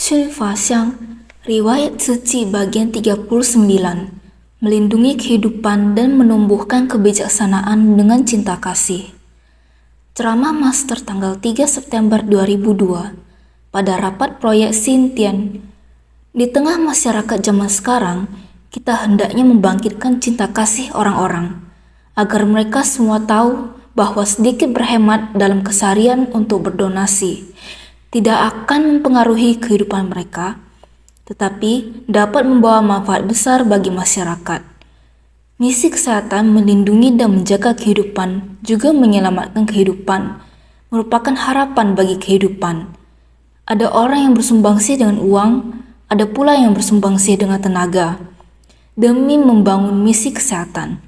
Cun Fa Xiang, Riwayat Suci bagian 39, melindungi kehidupan dan menumbuhkan kebijaksanaan dengan cinta kasih. Ceramah Master tanggal 3 September 2002 pada rapat proyek Xintian. Di tengah masyarakat zaman sekarang, kita hendaknya membangkitkan cinta kasih orang-orang, agar mereka semua tahu bahwa sedikit berhemat dalam keseharian untuk berdonasi tidak akan mempengaruhi kehidupan mereka, tetapi dapat membawa manfaat besar bagi masyarakat. Misi kesehatan melindungi dan menjaga kehidupan, juga menyelamatkan kehidupan, merupakan harapan bagi kehidupan. Ada orang yang bersumbangsi dengan uang, ada pula yang bersumbangsi dengan tenaga, demi membangun misi kesehatan,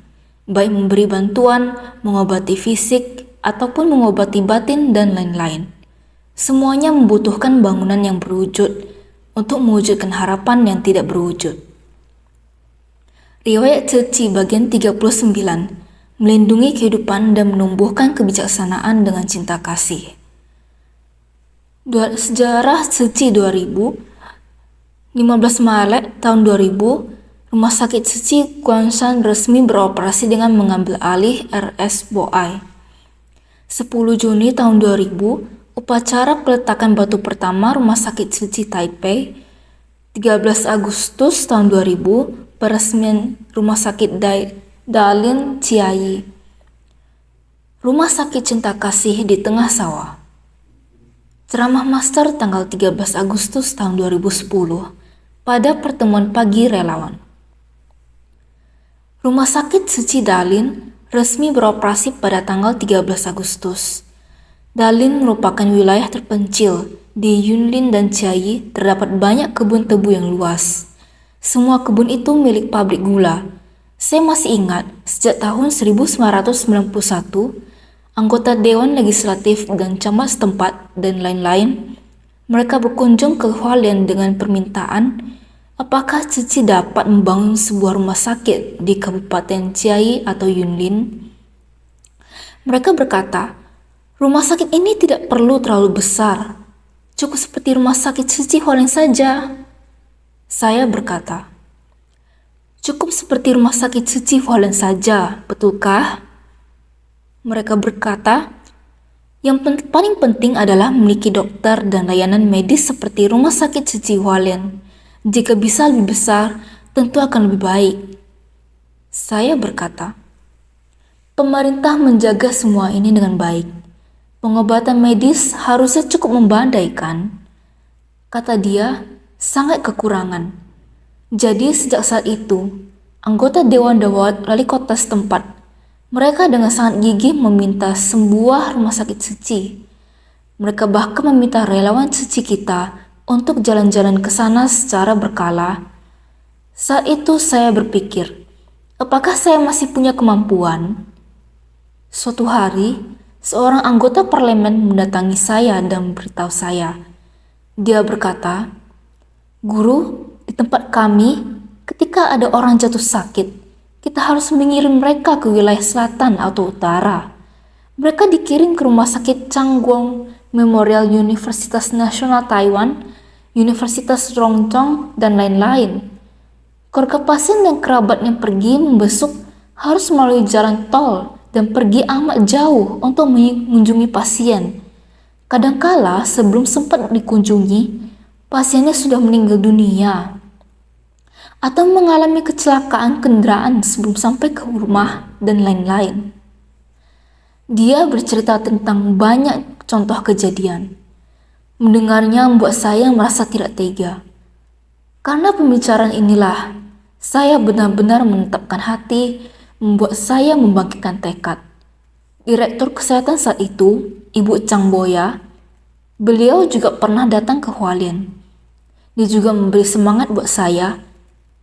baik memberi bantuan, mengobati fisik, ataupun mengobati batin dan lain-lain. Semuanya membutuhkan bangunan yang berwujud untuk mewujudkan harapan yang tidak berwujud. Riwayat Suci bagian 39, melindungi kehidupan dan menumbuhkan kebijaksanaan dengan cinta kasih. Sejarah Suci 2000, 15 Maret tahun 2000, Rumah Sakit Suci Guangshan resmi beroperasi dengan mengambil alih RS Boai. 10 Juni tahun 2000, upacara peletakan batu pertama Rumah Sakit Suci Taipei. 13 Agustus tahun 2000, peresmian Rumah Sakit Dalian Chiayi. Rumah Sakit Cinta Kasih di Tengah Sawah. Ceramah Master tanggal 13 Agustus tahun 2010 pada pertemuan pagi relawan. Rumah Sakit Suci Dalian resmi beroperasi pada tanggal 13 Agustus. Dalian merupakan wilayah terpencil. Di Yunlin dan Chiayi terdapat banyak kebun tebu yang luas. Semua kebun itu milik pabrik gula. Saya masih ingat, sejak tahun 1991, anggota Dewan Legislatif dan camat setempat dan lain-lain, mereka berkunjung ke Hualien dengan permintaan apakah Cici dapat membangun sebuah rumah sakit di Kabupaten Chiayi atau Yunlin. Mereka berkata, rumah sakit ini tidak perlu terlalu besar, cukup seperti rumah sakit Suci Hualien saja. Saya berkata, cukup seperti rumah sakit Suci Hualien saja, betulkah? Mereka berkata, yang paling penting adalah memiliki dokter dan layanan medis seperti rumah sakit Suci Hualien. Jika bisa lebih besar, tentu akan lebih baik. Saya berkata, pemerintah menjaga semua ini dengan baik. Pengobatan medis harusnya cukup membandaikan. Kata dia, sangat kekurangan. Jadi sejak saat itu, anggota Dewan Dawat wali kota setempat, mereka dengan sangat gigih meminta sebuah rumah sakit suci. Mereka bahkan meminta relawan suci kita untuk jalan-jalan ke sana secara berkala. Saat itu saya berpikir, apakah saya masih punya kemampuan? Suatu hari, seorang anggota parlemen mendatangi saya dan memberitahu saya. Dia berkata, "Guru, di tempat kami, ketika ada orang jatuh sakit, kita harus mengirim mereka ke wilayah selatan atau utara. Mereka dikirim ke Rumah Sakit Changguang Memorial Universitas Nasional Taiwan, Universitas Rongchong, dan lain-lain. Keluarga pasien dan kerabat yang pergi membesuk harus melalui jalan tol dan pergi amat jauh untuk mengunjungi pasien. Kadangkala sebelum sempat dikunjungi, pasiennya sudah meninggal dunia atau mengalami kecelakaan kendaraan sebelum sampai ke rumah dan lain-lain." Dia bercerita tentang banyak contoh kejadian. Mendengarnya membuat saya merasa tidak tega. Karena pembicaraan inilah, saya benar-benar menetapkan hati, membuat saya membangkitkan tekad. Direktur kesehatan saat itu, Ibu Chang Boya, beliau juga pernah datang ke Hualien. Dia juga memberi semangat buat saya.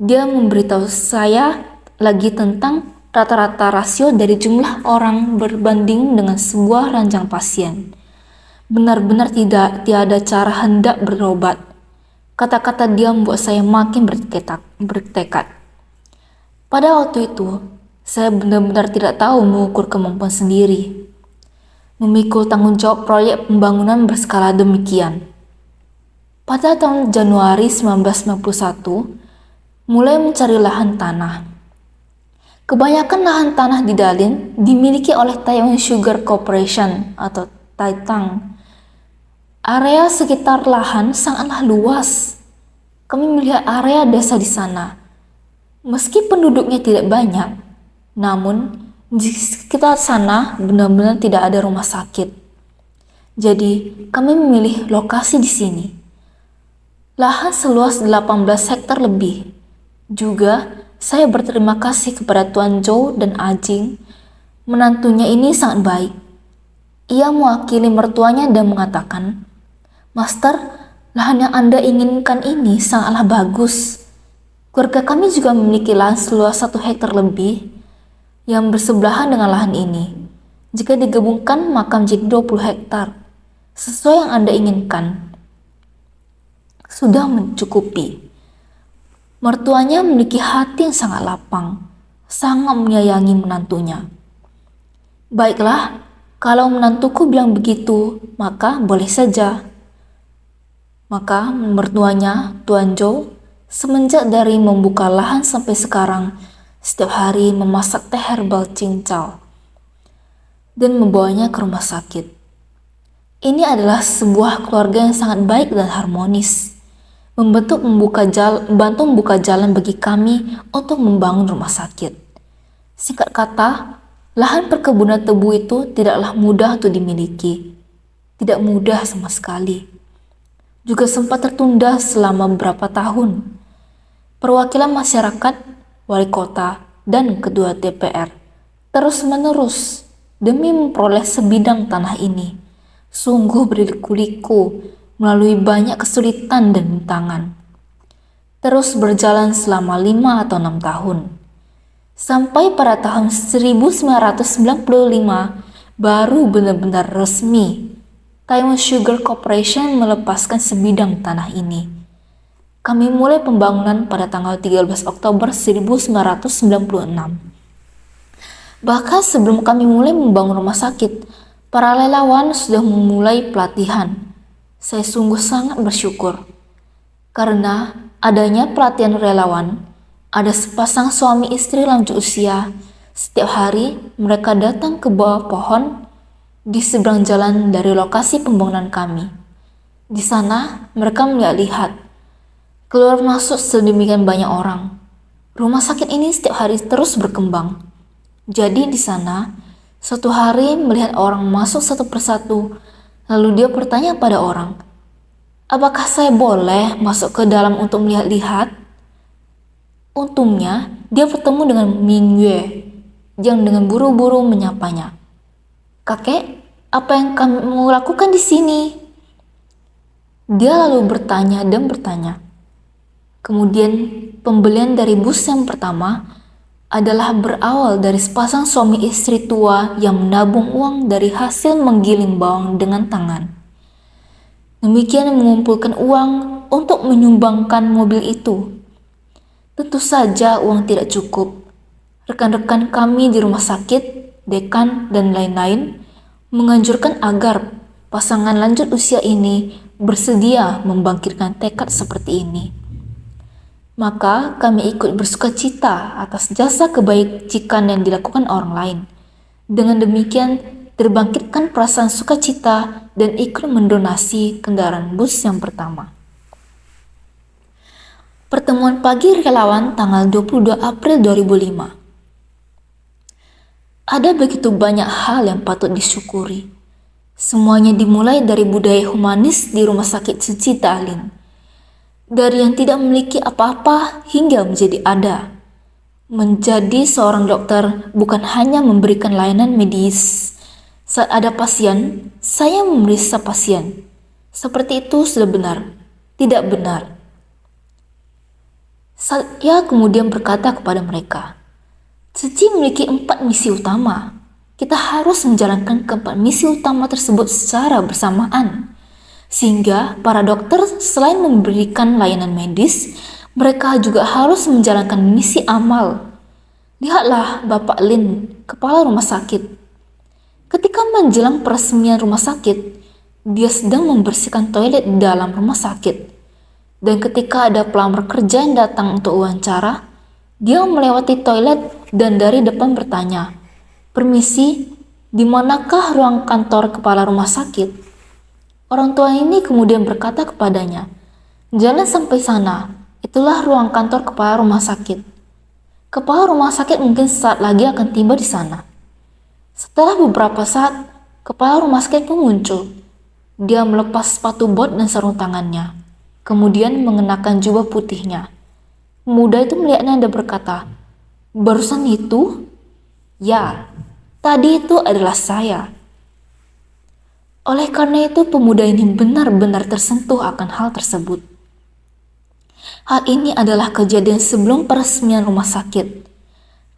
Dia memberitahu saya lagi tentang rata-rata rasio dari jumlah orang berbanding dengan sebuah ranjang pasien. Benar-benar tiada cara hendak berobat. Kata-kata dia membuat saya makin bertekad. Pada waktu itu, saya benar-benar tidak tahu mengukur kemampuan sendiri, memikul tanggung jawab proyek pembangunan berskala demikian. Pada tahun Januari 1991, mulai mencari lahan tanah. Kebanyakan lahan tanah di Dalian dimiliki oleh Taiwan Sugar Corporation atau Taitang. Area sekitar lahan sangatlah luas. Kami melihat area desa di sana. Meski penduduknya tidak banyak, namun di sekitar sana benar-benar tidak ada rumah sakit. Jadi, kami memilih lokasi di sini. Lahan seluas 18 hektar lebih. Juga, saya berterima kasih kepada Tuan Zhou dan Ajing. Menantunya ini sangat baik. Ia mewakili mertuanya dan mengatakan, "Master, lahan yang Anda inginkan ini sangatlah bagus. Keluarga kami juga memiliki lahan seluas 1 hektar lebih yang bersebelahan dengan lahan ini. Jika digabungkan maka menjadi 20 hektar. Sesuai yang Anda inginkan. Sudah mencukupi." Mertuanya memiliki hati yang sangat lapang, sangat menyayangi menantunya. "Baiklah, kalau menantuku bilang begitu, maka boleh saja." Maka mertuanya, Tuan Zhou, semenjak dari membuka lahan sampai sekarang, setiap hari memasak teh herbal cincau dan membawanya ke rumah sakit. Ini adalah sebuah keluarga yang sangat baik dan harmonis, membantu membuka jalan bagi kami untuk membangun rumah sakit. Singkat kata, lahan perkebunan tebu itu tidaklah mudah untuk dimiliki. Tidak mudah sama sekali. Juga sempat tertunda selama beberapa tahun. Perwakilan masyarakat, wali kota, dan ketua DPR terus-menerus demi memperoleh sebidang tanah ini. Sungguh berliku-liku melalui banyak kesulitan dan rintangan. Terus berjalan selama 5 atau 6 tahun. Sampai pada tahun 1995 baru benar-benar resmi Taiwan Sugar Corporation melepaskan sebidang tanah ini. Kami mulai pembangunan pada tanggal 13 Oktober 1996. Bahkan sebelum kami mulai membangun rumah sakit, para relawan sudah memulai pelatihan. Saya sungguh sangat bersyukur. Karena adanya pelatihan relawan, ada sepasang suami istri lanjut usia. Setiap hari mereka datang ke bawah pohon di seberang jalan dari lokasi pembangunan kami. Di sana mereka melihat keluar masuk sedemikian banyak orang. Rumah sakit ini setiap hari terus berkembang. Jadi di sana, suatu hari melihat orang masuk satu persatu, lalu dia bertanya pada orang, "Apakah saya boleh masuk ke dalam untuk melihat-lihat?" Untungnya, dia bertemu dengan Ming Yue, yang dengan buru-buru menyapanya. "Kakek, apa yang kamu lakukan di sini?" Dia lalu bertanya dan bertanya. Kemudian pembelian dari bus yang pertama adalah berawal dari sepasang suami istri tua yang menabung uang dari hasil menggiling bawang dengan tangan. Demikian mengumpulkan uang untuk menyumbangkan mobil itu. Tentu saja uang tidak cukup. Rekan-rekan kami di rumah sakit, dekan, dan lain-lain menganjurkan agar pasangan lanjut usia ini bersedia membangkitkan tekad seperti ini. Maka kami ikut bersukacita atas jasa kebajikan yang dilakukan orang lain. Dengan demikian terbangkitkan perasaan sukacita dan ikut mendonasi kendaraan bus yang pertama. Pertemuan pagi relawan tanggal 22 April 2005. Ada begitu banyak hal yang patut disyukuri. Semuanya dimulai dari budaya humanis di Rumah Sakit Suci Dalian. Dari yang tidak memiliki apa-apa hingga menjadi ada. Menjadi seorang dokter bukan hanya memberikan layanan medis. Saat ada pasien, saya memeriksa pasien. Seperti itu sudah benar, tidak benar. Saya kemudian berkata kepada mereka, Suci memiliki 4 misi utama. Kita harus menjalankan keempat misi utama tersebut secara bersamaan. Sehingga para dokter selain memberikan layanan medis, mereka juga harus menjalankan misi amal. Lihatlah Bapak Lin, kepala rumah sakit. Ketika menjelang peresmian rumah sakit, dia sedang membersihkan toilet di dalam rumah sakit. Dan ketika ada pelamar kerja yang datang untuk wawancara, dia melewati toilet dan dari depan bertanya, "Permisi, di manakah ruang kantor kepala rumah sakit?" Orang tua ini kemudian berkata kepadanya, "Jalan sampai sana, itulah ruang kantor kepala rumah sakit." Kepala rumah sakit mungkin saat lagi akan tiba di sana. Setelah beberapa saat, kepala rumah sakit pun muncul. Dia melepas sepatu bot dan sarung tangannya, kemudian mengenakan jubah putihnya. Pemuda itu melihatnya dan berkata, "Barusan itu?" "Ya, tadi itu adalah saya." Oleh karena itu, pemuda ini benar-benar tersentuh akan hal tersebut. Hal ini adalah kejadian sebelum peresmian rumah sakit.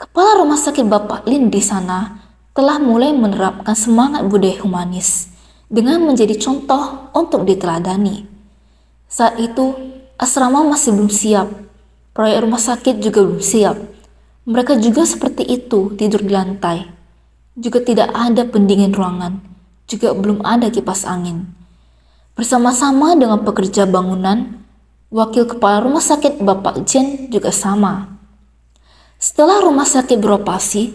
Kepala rumah sakit Bapak Lin di sana telah mulai menerapkan semangat budaya humanis dengan menjadi contoh untuk diteladani. Saat itu, asrama masih belum siap. Proyek rumah sakit juga belum siap. Mereka juga seperti itu, tidur di lantai. Juga tidak ada pendingin ruangan. Juga belum ada kipas angin. Bersama-sama dengan pekerja bangunan, wakil kepala rumah sakit Bapak Jen juga sama. Setelah rumah sakit beroperasi,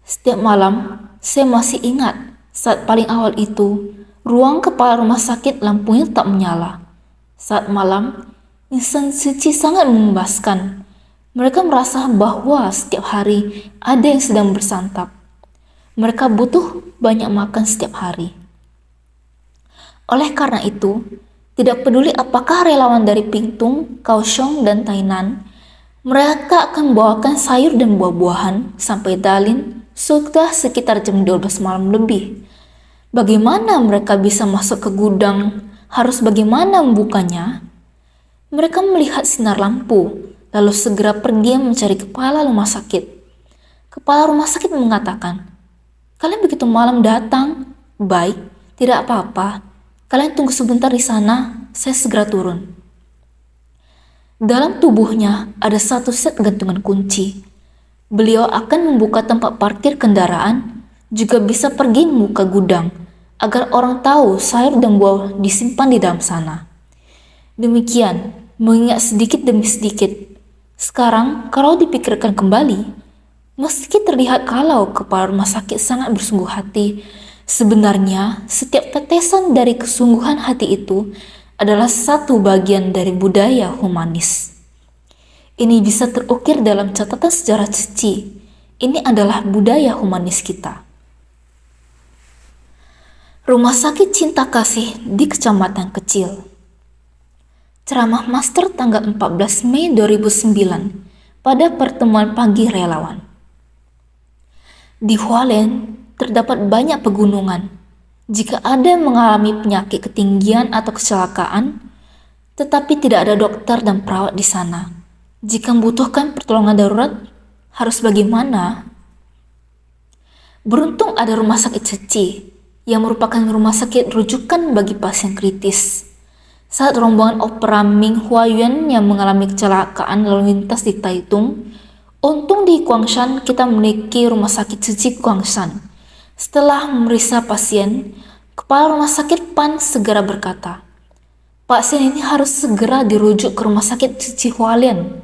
setiap malam saya masih ingat saat paling awal itu, ruang kepala rumah sakit lampunya tak menyala. Saat malam, insan suci sangat membebaskan. Mereka merasa bahwa setiap hari ada yang sedang bersantap. Mereka butuh banyak makan setiap hari. Oleh karena itu, tidak peduli apakah relawan dari Pingtung, Kaohsiung, dan Tainan, mereka akan membawakan sayur dan buah-buahan sampai Dalian sudah sekitar jam 12 malam lebih. Bagaimana mereka bisa masuk ke gudang? Harus bagaimana membukanya? Mereka melihat sinar lampu, lalu segera pergi mencari kepala rumah sakit. Kepala rumah sakit mengatakan, "Kalian begitu malam datang? Baik, tidak apa-apa. Kalian tunggu sebentar di sana, saya segera turun." Dalam tubuhnya ada satu set gantungan kunci. Beliau akan membuka tempat parkir kendaraan, juga bisa pergi membuka gudang, agar orang tahu sayur dan buah disimpan di dalam sana. Demikian, mengingat sedikit demi sedikit. Sekarang, kalau dipikirkan kembali, meski terlihat kalau kepala rumah sakit sangat bersungguh hati, sebenarnya setiap tetesan dari kesungguhan hati itu adalah satu bagian dari budaya humanis. Ini bisa terukir dalam catatan sejarah suci. Ini adalah budaya humanis kita. Rumah Sakit Cinta Kasih di Kecamatan Kecil. Ceramah Master tanggal 14 Mei 2009 pada pertemuan pagi relawan. Di Hualien terdapat banyak pegunungan. Jika ada yang mengalami penyakit ketinggian atau kecelakaan, tetapi tidak ada dokter dan perawat di sana, jika membutuhkan pertolongan darurat, harus bagaimana? Beruntung ada rumah sakit Ceci, yang merupakan rumah sakit rujukan bagi pasien kritis. Saat rombongan opera Ming Hua Yuan yang mengalami kecelakaan lalu lintas di Taitung, untung di Guangshan kita memiliki rumah sakit Ceci Guangshan. Setelah memeriksa pasien, kepala rumah sakit Pan segera berkata, "Pasien ini harus segera dirujuk ke rumah sakit Ceci Hualien."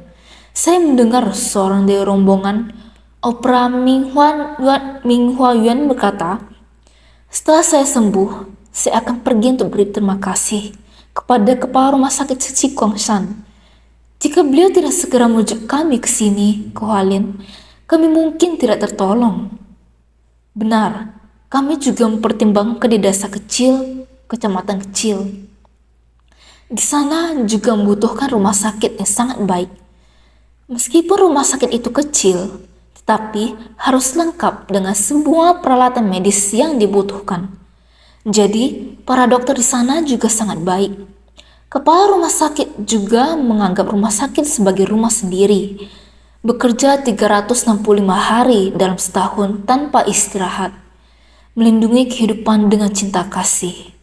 Saya mendengar seorang dari rombongan opera Ming Hua Yuan berkata, "Setelah saya sembuh, saya akan pergi untuk beri terima kasih kepada kepala rumah sakit Ceci Guangshan. Jika beliau tidak segera merujuk kami ke sini, ke Hualien, kami mungkin tidak tertolong." Benar, kami juga mempertimbangkan di desa kecil, kecamatan kecil. Di sana juga membutuhkan rumah sakit yang sangat baik. Meskipun rumah sakit itu kecil, tetapi harus lengkap dengan semua peralatan medis yang dibutuhkan. Jadi, para dokter di sana juga sangat baik. Kepala rumah sakit juga menganggap rumah sakit sebagai rumah sendiri. Bekerja 365 hari dalam setahun tanpa istirahat. Melindungi kehidupan dengan cinta kasih.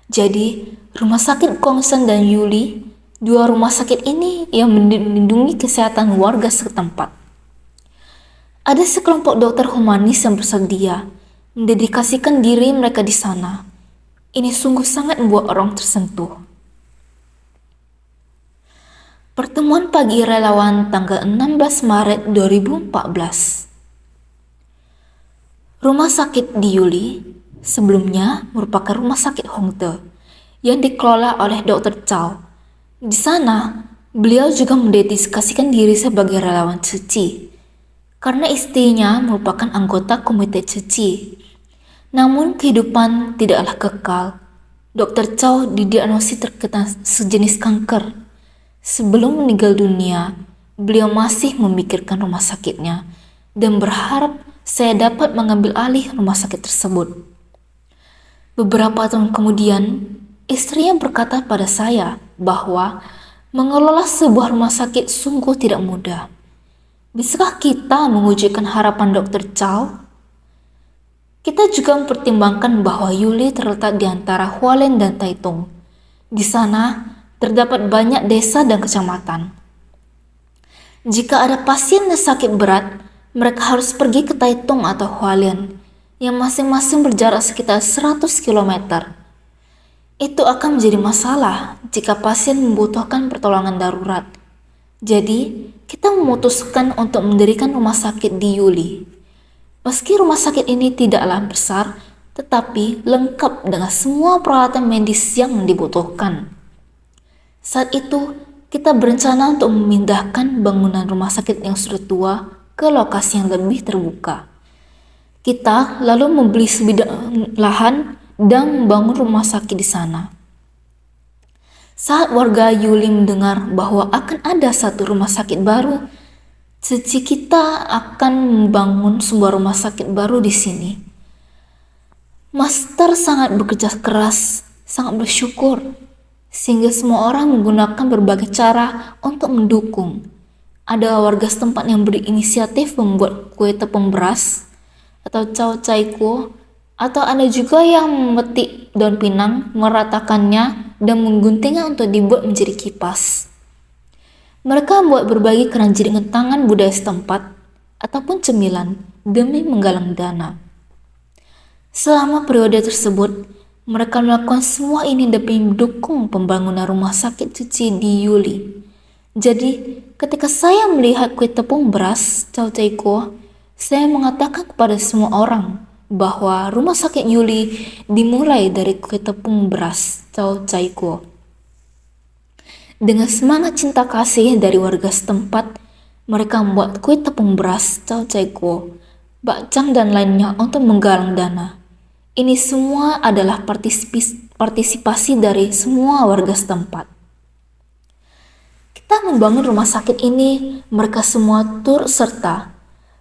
Jadi, rumah sakit Guangshan dan Yuli, dua rumah sakit ini yang melindungi kesehatan warga setempat. Ada sekelompok dokter humanis yang bersedia mendedikasikan diri mereka di sana. Ini sungguh sangat membuat orang tersentuh. Pertemuan pagi relawan tanggal 16 Maret 2014. Rumah sakit di Yuli sebelumnya merupakan rumah sakit Hongte yang dikelola oleh Dr. Chow. Di sana, beliau juga mendedikasikan diri sebagai relawan suci karena istrinya merupakan anggota komite suci. Namun kehidupan tidaklah kekal. Dr. Chow didiagnosis terkena sejenis kanker. Sebelum meninggal dunia, beliau masih memikirkan rumah sakitnya dan berharap saya dapat mengambil alih rumah sakit tersebut. Beberapa tahun kemudian, istrinya berkata pada saya bahwa mengelola sebuah rumah sakit sungguh tidak mudah. Bisakah kita mewujudkan harapan Dr. Chow? Kita juga mempertimbangkan bahwa Yuli terletak di antara Hualien dan Taitung. Di sana, terdapat banyak desa dan kecamatan. Jika ada pasien yang sakit berat, mereka harus pergi ke Taitung atau Hualien, yang masing-masing berjarak sekitar 100 km. Itu akan menjadi masalah jika pasien membutuhkan pertolongan darurat. Jadi, kita memutuskan untuk mendirikan rumah sakit di Yuli. Meski rumah sakit ini tidaklah besar, tetapi lengkap dengan semua peralatan medis yang dibutuhkan. Saat itu, kita berencana untuk memindahkan bangunan rumah sakit yang sudah tua ke lokasi yang lebih terbuka. Kita lalu membeli sebidang lahan dan membangun rumah sakit di sana. Saat warga Yuli mendengar bahwa akan ada satu rumah sakit baru, cita kita akan membangun sebuah rumah sakit baru di sini. Master sangat bekerja keras, sangat bersyukur, sehingga semua orang menggunakan berbagai cara untuk mendukung. Ada warga setempat yang berinisiatif membuat kue tepung beras atau chow chai kuo, atau ada juga yang memetik daun pinang, meratakannya, dan mengguntingnya untuk dibuat menjadi kipas. Mereka membuat berbagai kerajinan tangan budaya setempat ataupun cemilan demi menggalang dana. Selama periode tersebut, mereka melakukan semua ini demi mendukung pembangunan rumah sakit suci di Yuli. Jadi, ketika saya melihat kue tepung beras chow chai kuo, saya mengatakan kepada semua orang bahwa rumah sakit Yuli dimulai dari kue tepung beras chow chai kuo. Dengan semangat cinta kasih dari warga setempat, mereka membuat kue tepung beras chow chai kuo, bakcang dan lainnya untuk menggalang dana. Ini semua adalah partisipasi dari semua warga setempat. Kita membangun rumah sakit ini, mereka semua turut serta,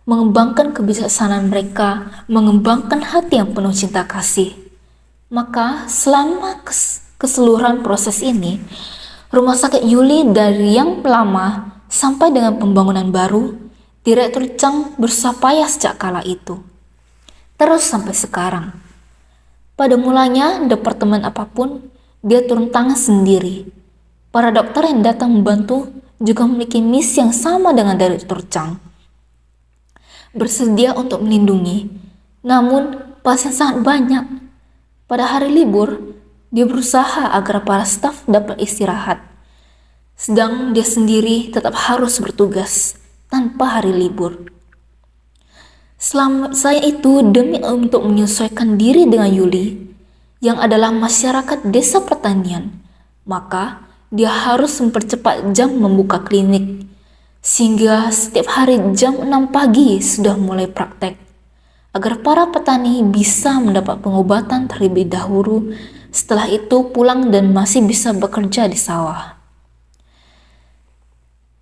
mengembangkan kebijaksanaan mereka, mengembangkan hati yang penuh cinta kasih. Maka selama keseluruhan proses ini, rumah sakit Yuli dari yang lama sampai dengan pembangunan baru, Direktur Chang berusaha sejak kala itu. Terus sampai sekarang. Pada mulanya, departemen apapun, dia turun tangan sendiri. Para dokter yang datang membantu juga memiliki misi yang sama dengan Direktur Chang. Bersedia untuk melindungi, namun pasien sangat banyak. Pada hari libur, dia berusaha agar para staf dapat istirahat. Sedang dia sendiri tetap harus bertugas tanpa hari libur. Selama saya itu demi untuk menyesuaikan diri dengan Yuli, yang adalah masyarakat desa pertanian, maka dia harus mempercepat jam membuka klinik, sehingga setiap hari jam 6 pagi sudah mulai praktek, agar para petani bisa mendapat pengobatan terlebih dahulu, setelah itu pulang dan masih bisa bekerja di sawah.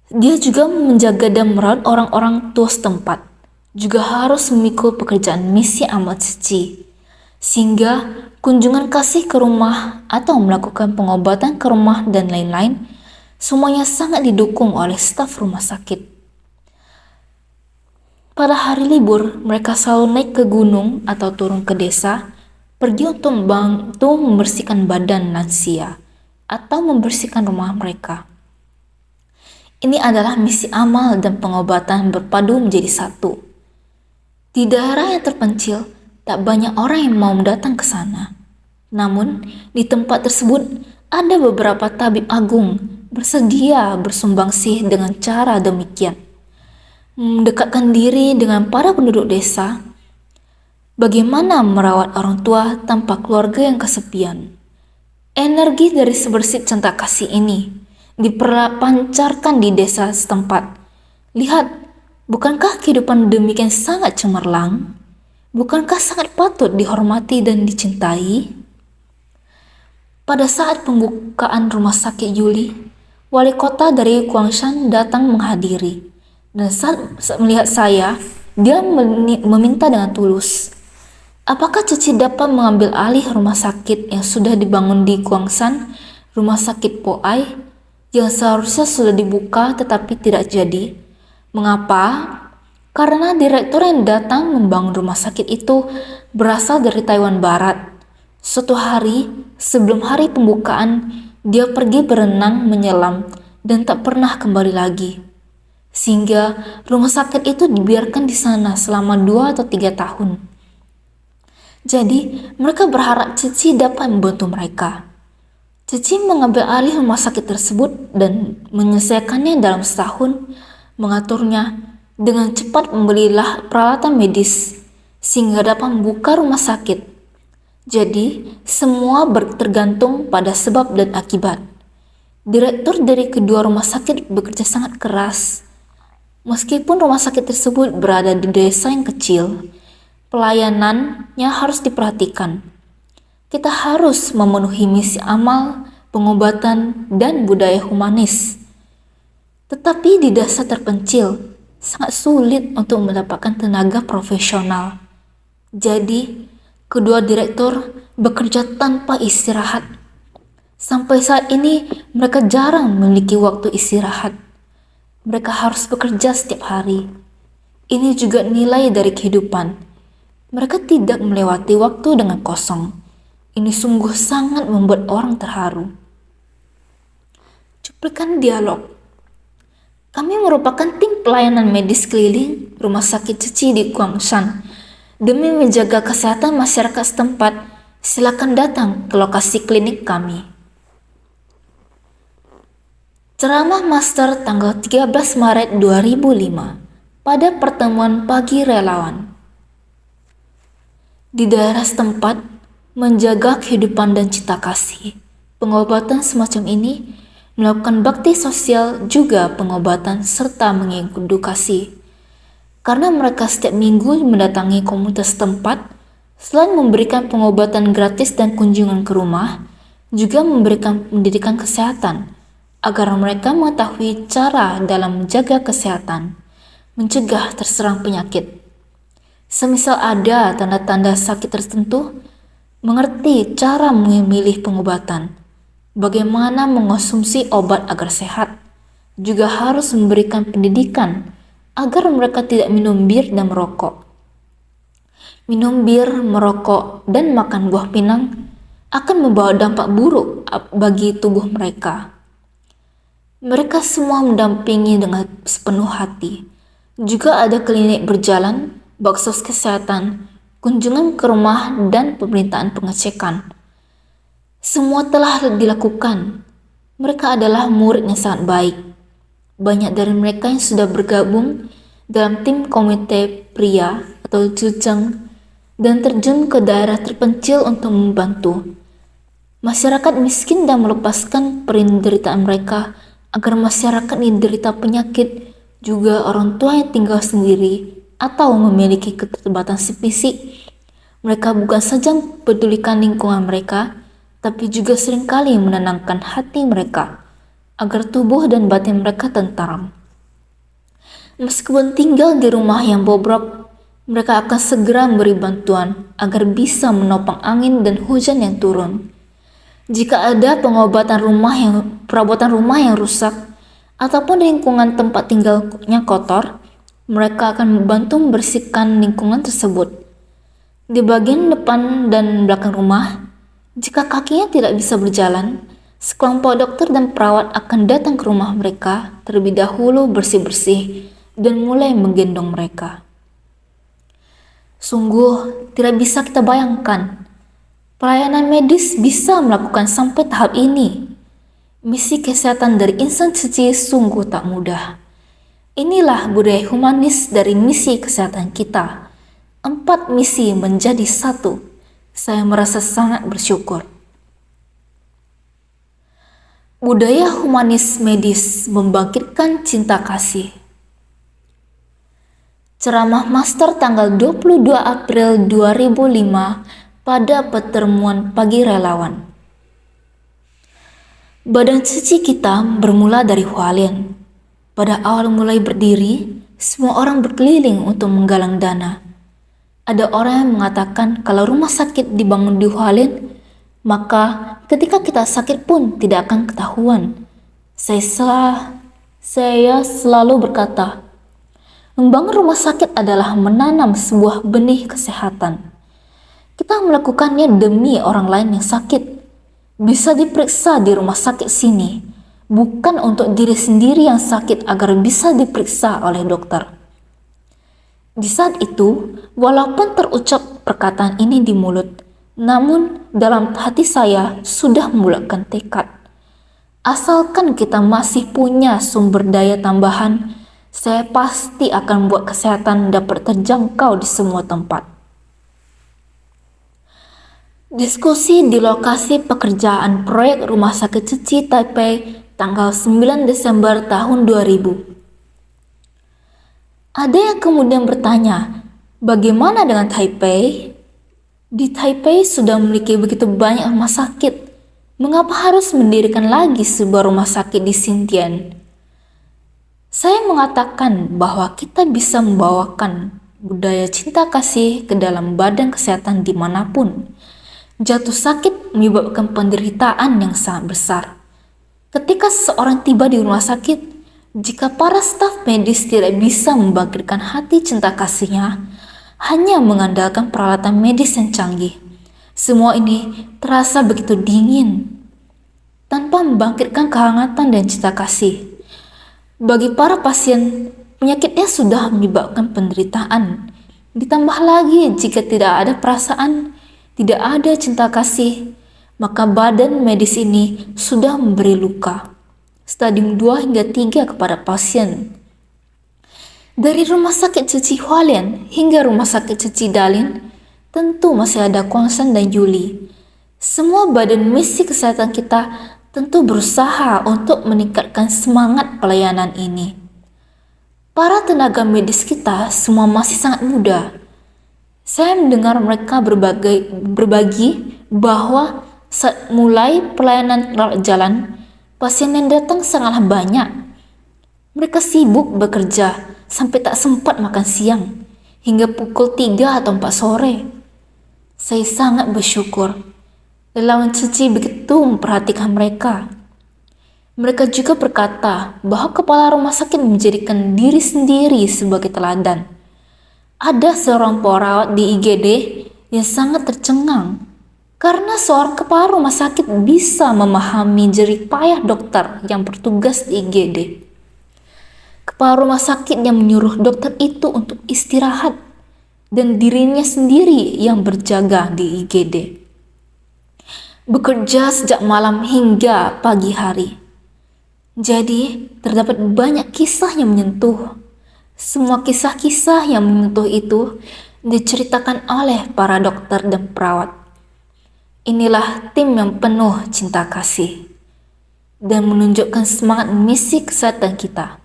Dia juga menjaga dan merawat orang-orang tua setempat, juga harus memikul pekerjaan misi amat suci, sehingga kunjungan kasih ke rumah atau melakukan pengobatan ke rumah dan lain-lain, semuanya sangat didukung oleh staf rumah sakit. Pada hari libur, mereka selalu naik ke gunung atau turun ke desa, pergi untuk membantu membersihkan badan lansia atau membersihkan rumah mereka. Ini adalah misi amal dan pengobatan berpadu menjadi satu. Di daerah yang terpencil, tak banyak orang yang mau datang ke sana. Namun, di tempat tersebut ada beberapa tabib agung bersedia bersumbangsi dengan cara demikian, mendekatkan diri dengan para penduduk desa. Bagaimana merawat orang tua tanpa keluarga yang kesepian? Energi dari sebersih cinta kasih ini dipancarkan di desa setempat. Lihat, bukankah kehidupan demikian sangat cemerlang? Bukankah sangat patut dihormati dan dicintai? Pada saat pembukaan rumah sakit Yuli, wali kota dari Guangshan datang menghadiri. Dan saat melihat saya, dia meminta dengan tulus, apakah Cici dapat mengambil alih rumah sakit yang sudah dibangun di Guangshan, rumah sakit Po Ai, yang seharusnya sudah dibuka tetapi tidak jadi? Mengapa? Karena direktur yang datang membangun rumah sakit itu berasal dari Taiwan Barat. Suatu hari, sebelum hari pembukaan, dia pergi berenang menyelam dan tak pernah kembali lagi. Sehingga rumah sakit itu dibiarkan di sana selama 2 atau 3 tahun. Jadi, mereka berharap Cici dapat membantu mereka. Cici mengambil alih rumah sakit tersebut dan menyelesaikannya dalam setahun, mengaturnya dengan cepat, membelilah peralatan medis sehingga dapat membuka rumah sakit. Jadi, semua tergantung pada sebab dan akibat. Direktur dari kedua rumah sakit bekerja sangat keras. Meskipun rumah sakit tersebut berada di desa yang kecil, pelayanannya harus diperhatikan. Kita harus memenuhi misi amal, pengobatan, dan budaya humanis. Tetapi di desa terpencil, sangat sulit untuk mendapatkan tenaga profesional. Jadi, kedua direktur bekerja tanpa istirahat. Sampai saat ini, mereka jarang memiliki waktu istirahat. Mereka harus bekerja setiap hari. Ini juga nilai dari kehidupan. Mereka tidak melewati waktu dengan kosong. Ini sungguh sangat membuat orang terharu. Cuplikan dialog. Kami merupakan tim pelayanan medis keliling Rumah Sakit Cici di Guangshan. Demi menjaga kesehatan masyarakat setempat, silakan datang ke lokasi klinik kami. Ceramah Master tanggal 13 Maret 2005 pada pertemuan pagi relawan. Di daerah setempat, menjaga kehidupan dan cita kasih. Pengobatan semacam ini melakukan bakti sosial juga pengobatan serta mengedukasi. Karena mereka setiap minggu mendatangi komunitas setempat, selain memberikan pengobatan gratis dan kunjungan ke rumah, juga memberikan pendidikan kesehatan, agar mereka mengetahui cara dalam menjaga kesehatan, mencegah terserang penyakit. Semisal ada tanda-tanda sakit tertentu, mengerti cara memilih pengobatan, bagaimana mengonsumsi obat agar sehat, juga harus memberikan pendidikan agar mereka tidak minum bir dan merokok. Minum bir, merokok, dan makan buah pinang akan membawa dampak buruk bagi tubuh mereka. Mereka semua mendampingi dengan sepenuh hati. Juga ada klinik berjalan, baksos kesehatan, kunjungan ke rumah, dan pemerintahan pengecekan. Semua telah dilakukan. Mereka adalah murid yang sangat baik. Banyak dari mereka yang sudah bergabung dalam tim komite pria atau Zhucheng dan terjun ke daerah terpencil untuk membantu masyarakat miskin dan melepaskan penderitaan mereka agar masyarakat yang menderita penyakit, juga orang tua yang tinggal sendiri atau memiliki keterbatasan fisik. Mereka bukan saja pedulikan lingkungan mereka, tapi juga seringkali menenangkan hati mereka agar tubuh dan batin mereka tentram. Meskipun tinggal di rumah yang bobrok, mereka akan segera memberi bantuan agar bisa menopang angin dan hujan yang turun. Jika ada perabotan rumah yang rusak, ataupun lingkungan tempat tinggalnya kotor, mereka akan membantu membersihkan lingkungan tersebut. Di bagian depan dan belakang rumah, jika kakinya tidak bisa berjalan, sekelompok dokter dan perawat akan datang ke rumah mereka terlebih dahulu bersih-bersih dan mulai menggendong mereka. Sungguh tidak bisa kita bayangkan pelayanan medis bisa melakukan sampai tahap ini. Misi kesehatan dari insan suci sungguh tak mudah. Inilah budaya humanis dari misi kesehatan kita. 4 misi menjadi 1. Saya merasa sangat bersyukur. Budaya humanis medis membangkitkan cinta kasih. Ceramah Master tanggal 22 April 2005 pada pertemuan pagi relawan. Badan suci kita bermula dari Hualien. Pada awal mulai berdiri, semua orang berkeliling untuk menggalang dana. Ada orang yang mengatakan kalau rumah sakit dibangun di Hualien, maka ketika kita sakit pun tidak akan ketahuan. Saya selalu berkata, membangun rumah sakit adalah menanam sebuah benih kesehatan. Kita melakukannya demi orang lain yang sakit. Bisa diperiksa di rumah sakit sini, bukan untuk diri sendiri yang sakit agar bisa diperiksa oleh dokter. Di saat itu, walaupun terucap perkataan ini di mulut, namun dalam hati saya sudah membulatkan tekad. Asalkan kita masih punya sumber daya tambahan, saya pasti akan buat kesehatan dapat terjangkau di semua tempat. Diskusi di lokasi pekerjaan proyek Rumah Sakit Suci Taipei tanggal 9 Desember tahun 2000. Ada yang kemudian bertanya, bagaimana dengan Taipei? Di Taipei sudah memiliki begitu banyak rumah sakit. Mengapa harus mendirikan lagi sebuah rumah sakit di Xinjiang? Saya mengatakan bahwa kita bisa membawakan budaya cinta kasih ke dalam badan kesehatan dimanapun. Jatuh sakit menyebabkan penderitaan yang sangat besar. Ketika seseorang tiba di rumah sakit, jika para staf medis tidak bisa membangkitkan hati cinta kasihnya, hanya mengandalkan peralatan medis yang canggih, semua ini terasa begitu dingin, tanpa membangkitkan kehangatan dan cinta kasih. Bagi para pasien, penyakitnya sudah menyebabkan penderitaan. Ditambah lagi jika tidak ada perasaan, tidak ada cinta kasih, maka badan medis ini sudah memberi luka. Stadium 2 hingga 3 kepada pasien. Dari Rumah Sakit Suci Hualien hingga Rumah Sakit Suci Dalian, tentu masih ada Guangsan dan Yuli. Semua badan misi kesehatan kita tentu berusaha untuk meningkatkan semangat pelayanan ini. Para tenaga medis kita semua masih sangat muda. Saya mendengar mereka berbagi bahwa saat mulai pelayanan rawat jalan, pasien yang datang sangatlah banyak. Mereka sibuk bekerja sampai tak sempat makan siang hingga pukul 3 atau 4 sore. Saya sangat bersyukur relawan suci begitu memperhatikan mereka. Mereka juga berkata bahwa kepala rumah sakit menjadikan diri sendiri sebagai teladan. Ada seorang perawat di IGD yang sangat tercengang karena seorang kepala rumah sakit bisa memahami jerih payah dokter yang bertugas di IGD. Kepala rumah sakit yang menyuruh dokter itu untuk istirahat dan dirinya sendiri yang berjaga di IGD. Bekerja sejak malam hingga pagi hari. Jadi, terdapat banyak kisah yang menyentuh. Semua kisah-kisah yang menyentuh itu diceritakan oleh para dokter dan perawat. Inilah tim yang penuh cinta kasih dan menunjukkan semangat misi kesehatan kita.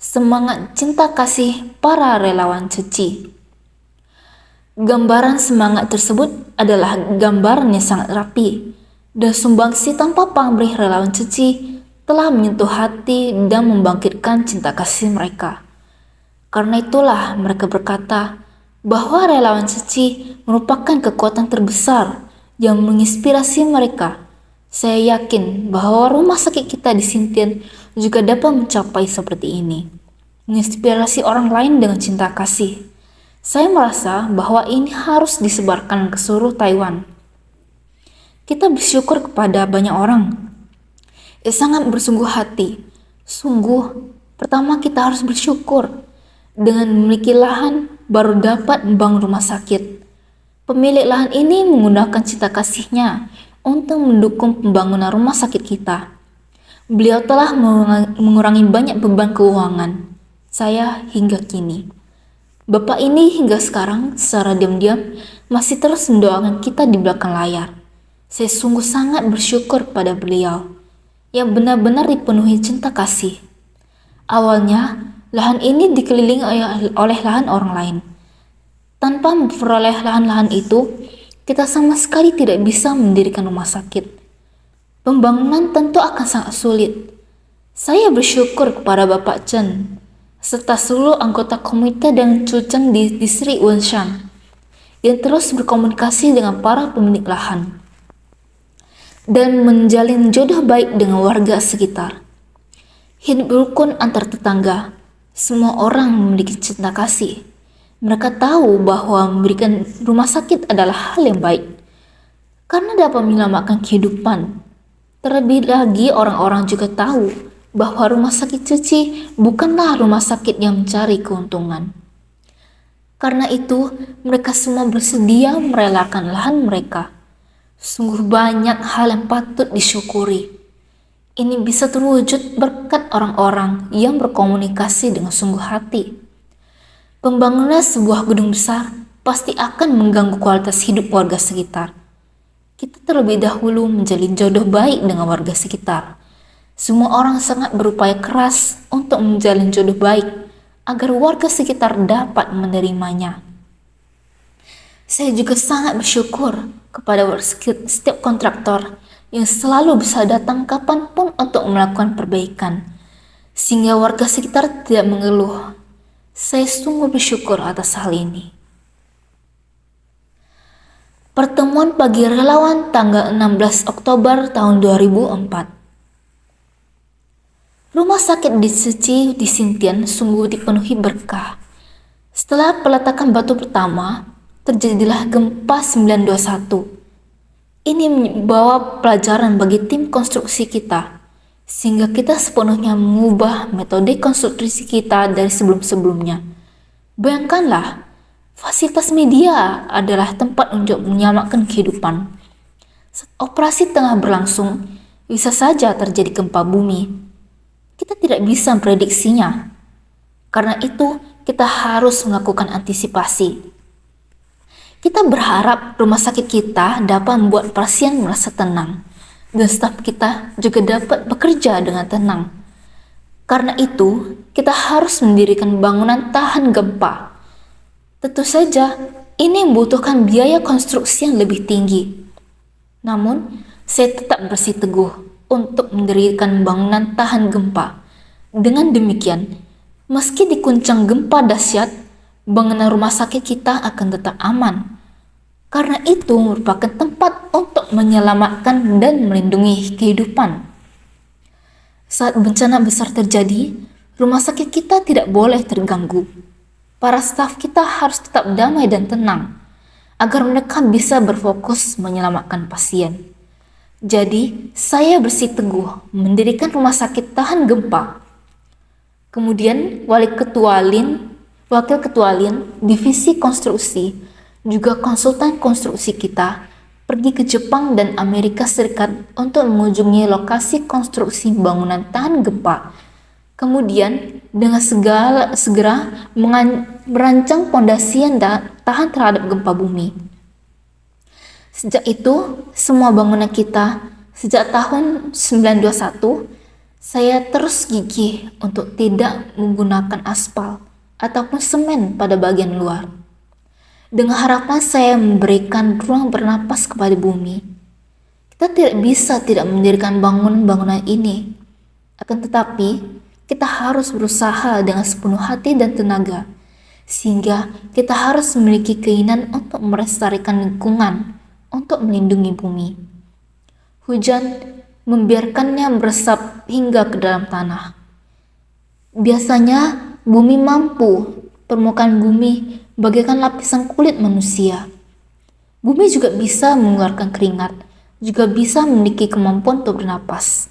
Semangat cinta kasih para relawan suci. Gambaran semangat tersebut adalah gambaran yang sangat rapi, dan sumbangsi tanpa pamrih relawan suci telah menyentuh hati dan membangkitkan cinta kasih mereka. Karena itulah mereka berkata bahwa relawan suci merupakan kekuatan terbesar yang menginspirasi mereka. Saya yakin bahwa rumah sakit kita di Xinjiang juga dapat mencapai seperti ini, menginspirasi orang lain dengan cinta kasih. Saya merasa bahwa ini harus disebarkan ke seluruh Taiwan. Kita bersyukur kepada banyak orang. Sangat bersungguh hati. Sungguh, pertama kita harus bersyukur. Dengan memiliki lahan, baru dapat membangun rumah sakit. Pemilik lahan ini menggunakan cinta kasihnya untuk mendukung pembangunan rumah sakit kita. Beliau telah mengurangi banyak beban keuangan saya hingga kini. Bapak ini hingga sekarang secara diam-diam masih terus mendoakan kita di belakang layar. Saya sungguh sangat bersyukur pada beliau yang benar-benar dipenuhi cinta kasih. Awalnya, lahan ini dikelilingi oleh lahan orang lain. Tanpa memperoleh lahan-lahan itu, kita sama sekali tidak bisa mendirikan rumah sakit. Pembangunan tentu akan sangat sulit. Saya bersyukur kepada Bapak Chen, serta seluruh anggota komite dan Cuceng di distrik Wenshan, yang terus berkomunikasi dengan para pemilik lahan, dan menjalin jodoh baik dengan warga sekitar. Hidup rukun antar tetangga, semua orang memiliki cinta kasih. Mereka tahu bahwa memberikan rumah sakit adalah hal yang baik, karena dapat menyelamatkan kehidupan. Terlebih lagi orang-orang juga tahu bahwa rumah sakit Cuci bukanlah rumah sakit yang mencari keuntungan. Karena itu, mereka semua bersedia merelakan lahan mereka. Sungguh banyak hal yang patut disyukuri. Ini bisa terwujud berkat orang-orang yang berkomunikasi dengan sungguh hati. Pembangunan sebuah gedung besar pasti akan mengganggu kualitas hidup warga sekitar. Kita terlebih dahulu menjalin jodoh baik dengan warga sekitar. Semua orang sangat berupaya keras untuk menjalin jodoh baik agar warga sekitar dapat menerimanya. Saya juga sangat bersyukur kepada setiap kontraktor yang selalu bisa datang kapanpun untuk melakukan perbaikan, sehingga warga sekitar tidak mengeluh. Saya sungguh bersyukur atas hal ini. Pertemuan pagi relawan tanggal 16 Oktober tahun 2004. Rumah sakit di Suci di Sintian sungguh dipenuhi berkah. Setelah peletakan batu pertama, terjadilah gempa 921. Ini membawa pelajaran bagi tim konstruksi kita, sehingga kita sepenuhnya mengubah metode konstruksi kita dari sebelum-sebelumnya. Bayangkanlah, fasilitas media adalah tempat untuk menyelamatkan kehidupan. Saat operasi tengah berlangsung, bisa saja terjadi gempa bumi. Kita tidak bisa memprediksinya. Karena itu, kita harus melakukan antisipasi. Kita berharap rumah sakit kita dapat membuat pasien merasa tenang, dan staf kita juga dapat bekerja dengan tenang. Karena itu, kita harus mendirikan bangunan tahan gempa. Tentu saja, ini membutuhkan biaya konstruksi yang lebih tinggi. Namun, saya tetap bersiteguh untuk mendirikan bangunan tahan gempa. Dengan demikian, meski diguncang gempa dahsyat, bangunan rumah sakit kita akan tetap aman. Karena itu merupakan tempat untuk menyelamatkan dan melindungi kehidupan. Saat bencana besar terjadi, rumah sakit kita tidak boleh terganggu. Para staf kita harus tetap damai dan tenang, agar mereka bisa berfokus menyelamatkan pasien. Jadi, saya bersiteguh mendirikan rumah sakit tahan gempa. Kemudian, Wakil Ketua LIN, Divisi Konstruksi, juga konsultan konstruksi kita, pergi ke Jepang dan Amerika Serikat untuk mengunjungi lokasi konstruksi bangunan tahan gempa. Kemudian, dengan segera merancang pondasi yang tahan terhadap gempa bumi. Sejak itu, semua bangunan kita sejak tahun 1921, saya terus gigih untuk tidak menggunakan aspal ataupun semen pada bagian luar. Dengan harapan saya memberikan ruang bernapas kepada bumi. Kita tidak bisa tidak mendirikan bangunan-bangunan ini. Akan tetapi, kita harus berusaha dengan sepenuh hati dan tenaga, sehingga kita harus memiliki keinginan untuk melestarikan lingkungan, untuk melindungi bumi. Hujan membiarkannya meresap hingga ke dalam tanah. Biasanya, bumi mampu, permukaan bumi bagaikan lapisan kulit manusia. Bumi juga bisa mengeluarkan keringat, juga bisa memiliki kemampuan untuk bernapas.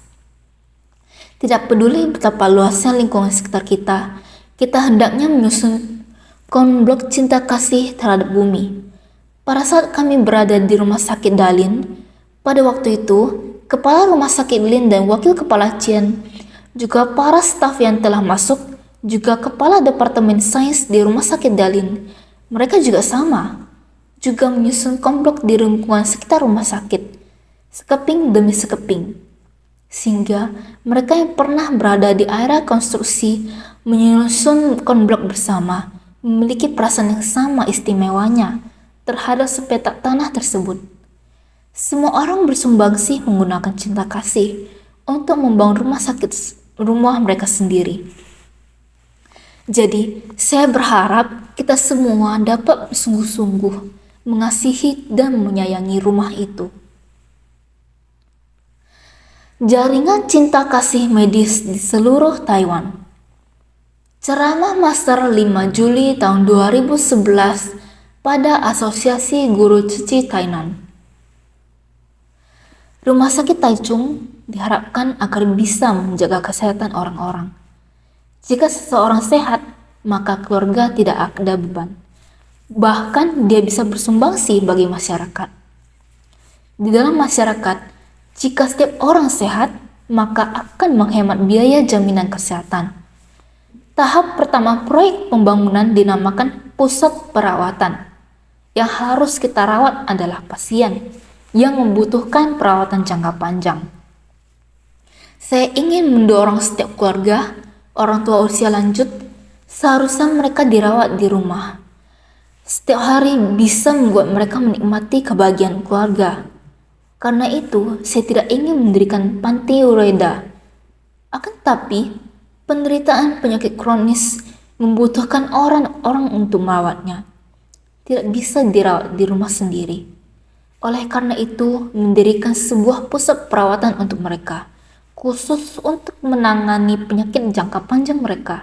Tidak peduli betapa luasnya lingkungan sekitar kita, kita hendaknya menyusun konblok cinta kasih terhadap bumi. Pada saat kami berada di rumah sakit Dalin, pada waktu itu Kepala Rumah Sakit Lin dan Wakil Kepala Chen, juga para staf yang telah masuk, juga Kepala Departemen Sains di Rumah Sakit Dalin. Mereka juga sama, juga menyusun komplot di lingkungan sekitar rumah sakit, sekeping demi sekeping. Sehingga mereka yang pernah berada di area konstruksi menyusun komplot bersama, memiliki perasaan yang sama istimewanya terhadap sepetak tanah tersebut. Semua orang bersumbangsih menggunakan cinta kasih untuk membangun rumah mereka sendiri. Jadi, saya berharap kita semua dapat sungguh-sungguh mengasihi dan menyayangi rumah itu. Jaringan cinta kasih medis di seluruh Taiwan. Ceramah Master 5 Juli tahun 2011 pada Asosiasi Guru Cuci Tainan. Rumah sakit Taichung diharapkan agar bisa menjaga kesehatan orang-orang. Jika seseorang sehat, maka keluarga tidak ada beban. Bahkan dia bisa bersumbangsi bagi masyarakat. Di dalam masyarakat, jika setiap orang sehat, maka akan menghemat biaya jaminan kesehatan. Tahap pertama proyek pembangunan dinamakan pusat perawatan. Yang harus kita rawat adalah pasien yang membutuhkan perawatan jangka panjang. Saya ingin mendorong setiap keluarga, orang tua usia lanjut, seharusnya mereka dirawat di rumah. Setiap hari bisa membuat mereka menikmati kebahagiaan keluarga. Karena itu, saya tidak ingin mendirikan panti ureda. Akan tetapi, penderitaan penyakit kronis membutuhkan orang-orang untuk merawatnya. Tidak bisa dirawat di rumah sendiri. Oleh karena itu, mendirikan sebuah pusat perawatan untuk mereka, khusus untuk menangani penyakit jangka panjang mereka.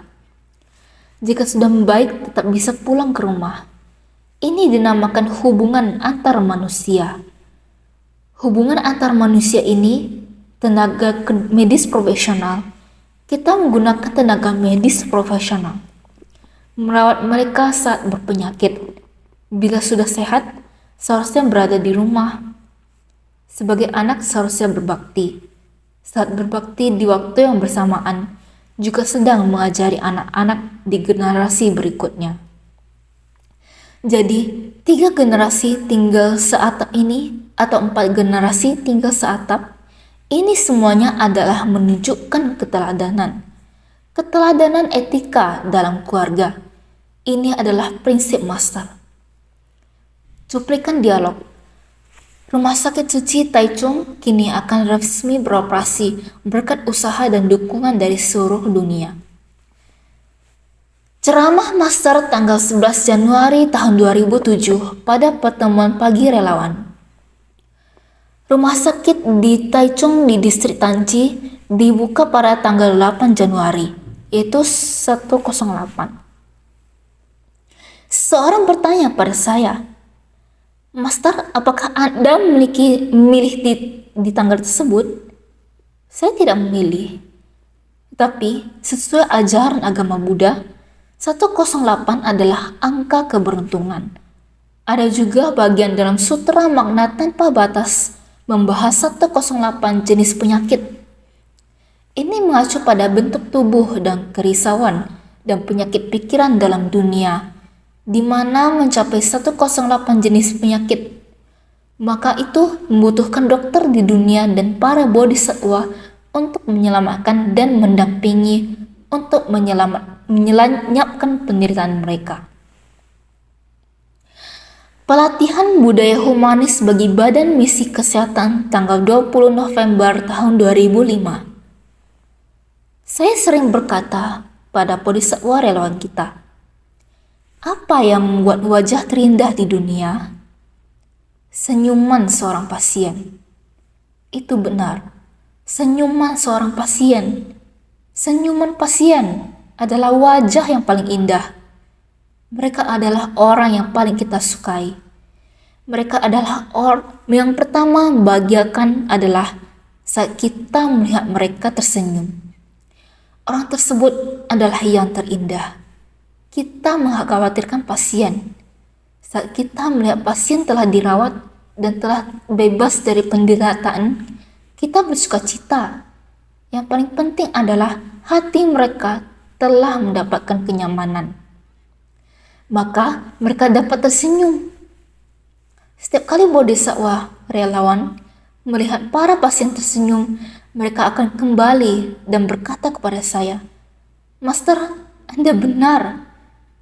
Jika sudah membaik, tetap bisa pulang ke rumah. Ini dinamakan hubungan antar manusia. Hubungan antar manusia ini, tenaga medis profesional, kita menggunakan tenaga medis profesional, merawat mereka saat berpenyakit. Bila sudah sehat, seharusnya berada di rumah. Sebagai anak seharusnya berbakti. Saat berbakti di waktu yang bersamaan, juga sedang mengajari anak-anak di generasi berikutnya. Jadi, 3 generasi tinggal seatap ini, atau 4 generasi tinggal seatap, ini semuanya adalah menunjukkan keteladanan. Keteladanan etika dalam keluarga. Ini adalah prinsip master. Cuplikan dialog. Rumah Sakit Suci Taichung kini akan resmi beroperasi berkat usaha dan dukungan dari seluruh dunia. Ceramah Master tanggal 11 Januari tahun 2007 pada pertemuan pagi relawan. Rumah sakit di Taichung di distrik Tanci dibuka pada tanggal 8 Januari, yaitu 108. Seorang bertanya pada saya, Master, apakah Anda memilih di tanggal tersebut? Saya tidak memilih. Tapi, sesuai ajaran agama Buddha, 108 adalah angka keberuntungan. Ada juga bagian dalam sutra makna tanpa batas membahas 108 jenis penyakit. Ini mengacu pada bentuk tubuh dan kerisauan dan penyakit pikiran dalam dunia, di mana mencapai 108 jenis penyakit, maka itu membutuhkan dokter di dunia dan para bodhisattva untuk menyelamatkan dan mendampingi untuk menyelamatkan penderitaan mereka. Pelatihan Budaya Humanis bagi Badan Misi Kesehatan tanggal 20 November tahun 2005. Saya sering berkata pada bodhisattva relawan kita, apa yang membuat wajah terindah di dunia? Senyuman seorang pasien. Itu benar, senyuman seorang pasien. Senyuman pasien adalah wajah yang paling indah. Mereka adalah orang yang paling kita sukai. Mereka adalah orang yang pertama membahagiakan adalah saat kita melihat mereka tersenyum. Orang tersebut adalah yang terindah. Kita mengkhawatirkan pasien. Saat kita melihat pasien telah dirawat dan telah bebas dari penderitaan, kita bersuka cita. Yang paling penting adalah hati mereka telah mendapatkan kenyamanan. Maka mereka dapat tersenyum. Setiap kali bodhisattva relawan melihat para pasien tersenyum, mereka akan kembali dan berkata kepada saya, "Master, Anda benar.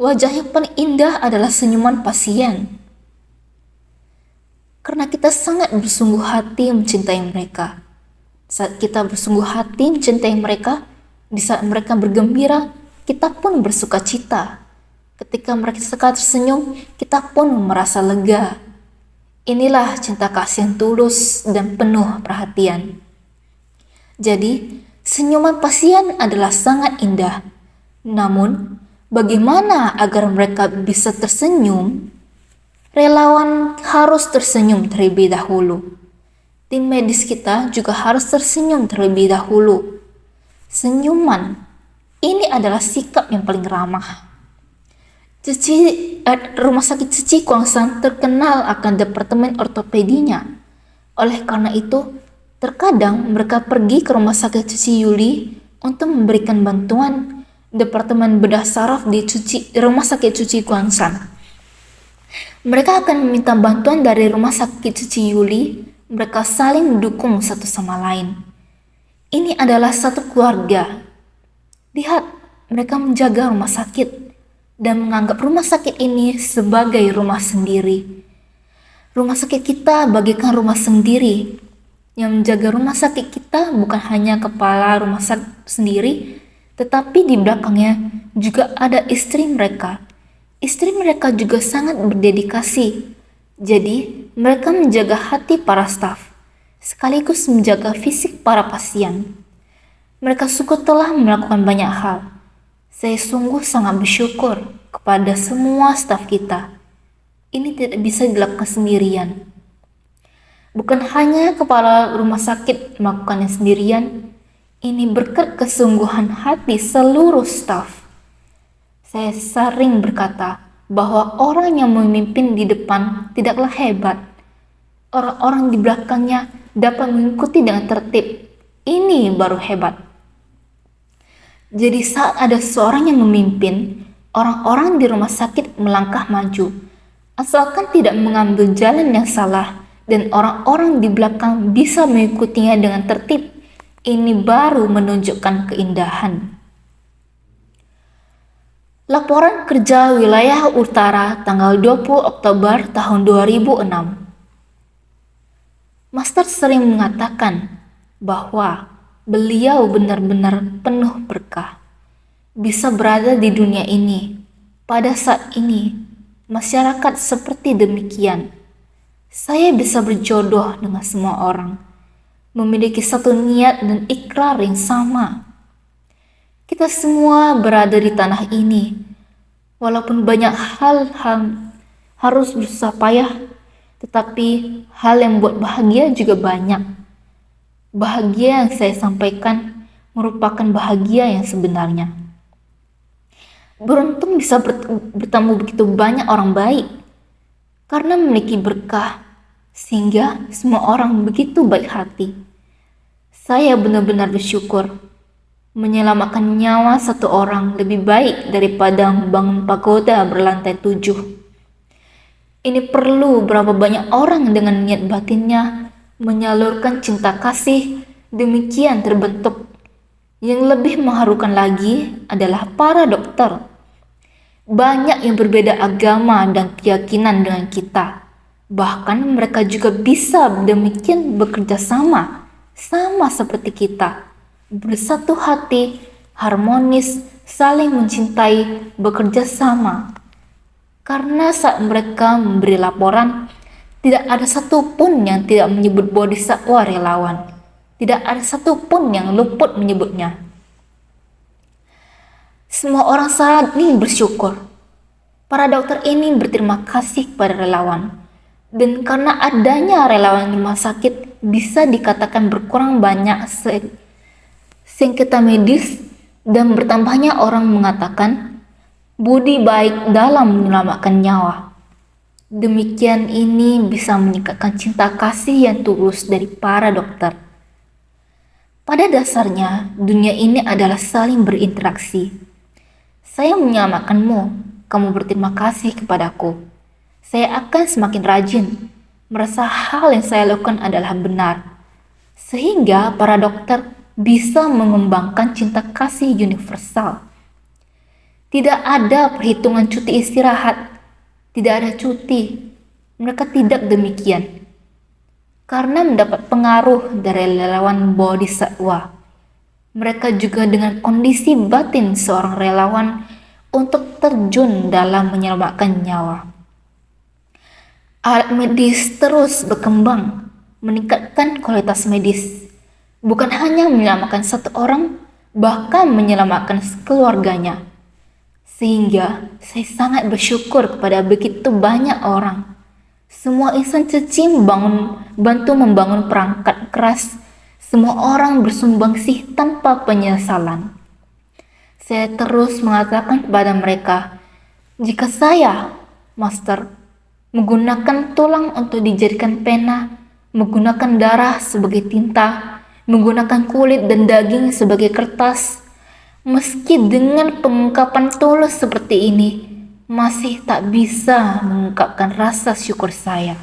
Wajah yang paling indah adalah senyuman pasien." Karena kita sangat bersungguh hati mencintai mereka. Saat kita bersungguh hati mencintai mereka, di saat mereka bergembira, kita pun bersuka cita. Ketika mereka tersenyum, kita pun merasa lega. Inilah cinta kasih yang tulus dan penuh perhatian. Jadi, senyuman pasien adalah sangat indah. Namun, bagaimana agar mereka bisa tersenyum? Relawan harus tersenyum terlebih dahulu. Tim medis kita juga harus tersenyum terlebih dahulu. Senyuman, ini adalah sikap yang paling ramah. Rumah sakit Cici Kuangsan terkenal akan departemen ortopedinya. Oleh karena itu, terkadang mereka pergi ke rumah sakit Cici Yuli untuk memberikan bantuan departemen bedah saraf di rumah sakit Cici Kuangsan. Mereka akan meminta bantuan dari rumah sakit Cici Yuli. Mereka saling mendukung satu sama lain. Ini adalah satu keluarga. Lihat, mereka menjaga rumah sakit dan menganggap rumah sakit ini sebagai rumah sendiri. Rumah sakit kita bagaikan rumah sendiri. Yang menjaga rumah sakit kita bukan hanya kepala rumah sakit sendiri, tetapi di belakangnya juga ada istri mereka. Istri mereka juga sangat berdedikasi. Jadi, mereka menjaga hati para staf, sekaligus menjaga fisik para pasien. Mereka sungguh telah melakukan banyak hal. Saya sungguh sangat bersyukur kepada semua staf kita. Ini tidak bisa dilakukan sendirian. Bukan hanya kepala rumah sakit melakukannya sendirian, ini berkat kesungguhan hati seluruh staf. Saya sering berkata bahwa orang yang memimpin di depan tidaklah hebat. Orang-orang di belakangnya dapat mengikuti dengan tertib. Ini baru hebat. Jadi saat ada seorang yang memimpin, orang-orang di rumah sakit melangkah maju. Asalkan tidak mengambil jalan yang salah dan orang-orang di belakang bisa mengikutinya dengan tertib, ini baru menunjukkan keindahan. Laporan kerja wilayah utara tanggal 20 Oktober tahun 2006. Master sering mengatakan bahwa beliau benar-benar penuh berkah. Bisa berada di dunia ini. Pada saat ini, masyarakat seperti demikian. Saya bisa berjodoh dengan semua orang. Memiliki satu niat dan ikrar yang sama. Kita semua berada di tanah ini. Walaupun banyak hal harus berusaha payah, tetapi hal yang buat bahagia juga banyak. Bahagia yang saya sampaikan merupakan bahagia yang sebenarnya. Beruntung bisa bertemu begitu banyak orang baik karena memiliki berkah, sehingga semua orang begitu baik hati. Saya benar-benar bersyukur. Menyelamatkan nyawa satu orang lebih baik daripada membangun pagoda berlantai 7. Ini perlu berapa banyak orang dengan niat batinnya menyalurkan cinta kasih demikian terbentuk. Yang lebih mengharukan lagi adalah para dokter. Banyak yang berbeda agama dan keyakinan dengan kita. Bahkan mereka juga bisa demikian bekerja sama seperti kita. Bersatu hati, harmonis, saling mencintai, bekerja sama. Karena saat mereka memberi laporan, tidak ada satupun yang tidak menyebut bodhisattva relawan. Tidak ada satupun yang luput menyebutnya. Semua orang saat ini bersyukur. Para dokter ini berterima kasih kepada relawan. Dan karena adanya relawan rumah sakit, bisa dikatakan berkurang banyak sengketa medis dan bertambahnya orang mengatakan budi baik dalam menyelamatkan nyawa. Demikian ini bisa meningkatkan cinta kasih yang tulus dari para dokter. Pada dasarnya, dunia ini adalah saling berinteraksi. Saya menyelamatkanmu, kamu berterima kasih kepadaku. Saya akan semakin rajin, merasa hal yang saya lakukan adalah benar. Sehingga para dokter bisa mengembangkan cinta kasih universal. Tidak ada perhitungan cuti istirahat, tidak ada cuti. Mereka tidak demikian. Karena mendapat pengaruh dari relawan bodhisattva. Mereka juga dengan kondisi batin seorang relawan untuk terjun dalam menyelamatkan nyawa. Alat medis terus berkembang, meningkatkan kualitas medis. Bukan hanya menyelamatkan satu orang, bahkan menyelamatkan keluarganya. Sehingga saya sangat bersyukur kepada begitu banyak orang. Semua insan suci bantu membangun perangkat keras. Semua orang bersumbangsih tanpa penyesalan. Saya terus mengatakan kepada mereka, jika saya, Master, menggunakan tulang untuk dijadikan pena, menggunakan darah sebagai tinta, menggunakan kulit dan daging sebagai kertas, meski dengan pengungkapan tulus seperti ini, masih tak bisa mengungkapkan rasa syukur saya.